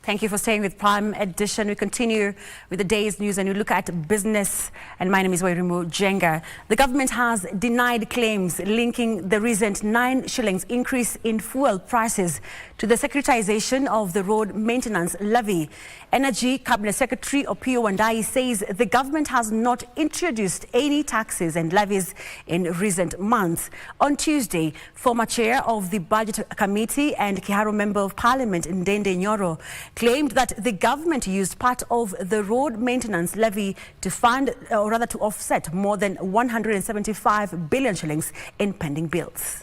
Thank you for staying with Prime Edition. We continue with the day's news and we look at business. And my name is Wairimu Jenga. The government has denied claims linking the recent 9 shillings increase in fuel prices to the securitization of the Road Maintenance Levy. Energy Cabinet Secretary Opiyo Wandayi says the government has not introduced any taxes and levies in recent months. On Tuesday, former chair of the Budget Committee and Kiharu Member of Parliament Ndindi Nyoro claimed that the government used part of the Road Maintenance Levy to fund, or rather to offset, more than 175 billion shillings in pending bills.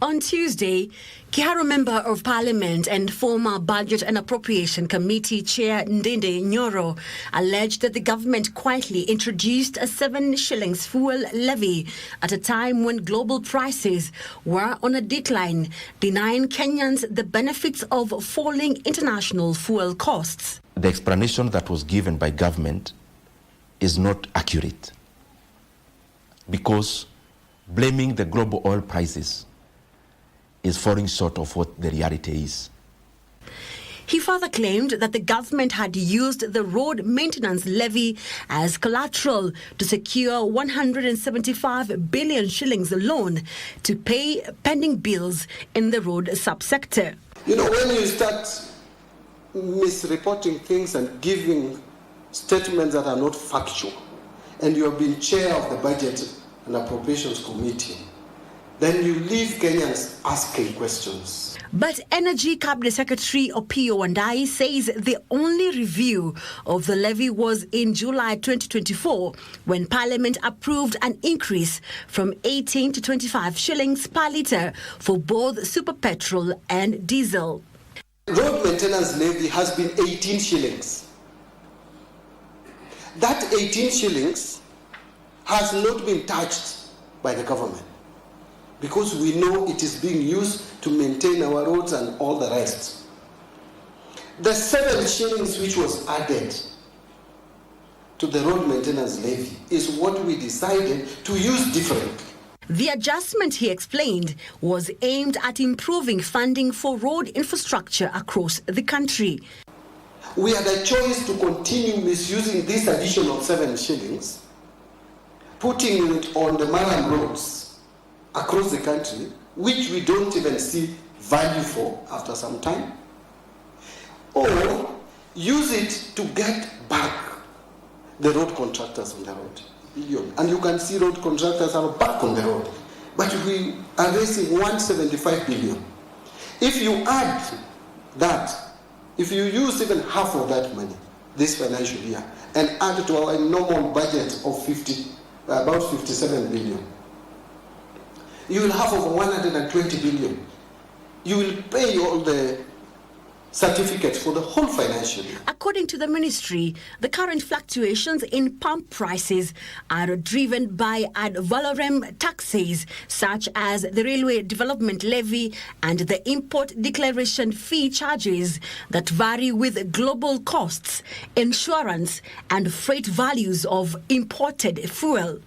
On Tuesday, Kiharu Member of Parliament and former Budget and Appropriation Committee Chair Ndindi Nyoro alleged that the government quietly introduced a 7 shillings fuel levy at a time when global prices were on a decline, denying Kenyans the benefits of falling international fuel costs. The explanation that was given by government is not accurate, because blaming the global oil prices is falling short of what the reality is. He further claimed that the government had used the Road Maintenance Levy as collateral to secure 175 billion shillings loan to pay pending bills in the road subsector. You know, when you start misreporting things and giving statements that are not factual, and you have been chair of the Budget and Appropriations Committee, then you leave Kenyans asking questions. But Energy Cabinet Secretary Opiyo Wandayi says the only review of the levy was in July 2024, when Parliament approved an increase from 18 to 25 shillings per litre for both super petrol and diesel. Road Maintenance Levy has been 18 shillings. That 18 shillings has not been touched by the government, because we know it is being used to maintain our roads and all the rest. The 7 shillings which was added to the Road Maintenance Levy is what we decided to use differently. The adjustment, he explained, was aimed at improving funding for road infrastructure across the country. We had a choice to continue misusing this additional 7 shillings, putting it on the Maram roads across the country, which we don't even see value for after some time, or use it to get back the road contractors on the road. And you can see road contractors are back on the road, but we are raising 175 billion. If you add that, if you use even half of that money this financial year and add it to our normal budget of about 57 billion, you will have over 120 billion. You will pay all the certificates for the whole financial year. According to the ministry, the current fluctuations in pump prices are driven by ad valorem taxes such as the Railway Development Levy and the Import Declaration Fee charges that vary with global costs, insurance and freight values of imported fuel.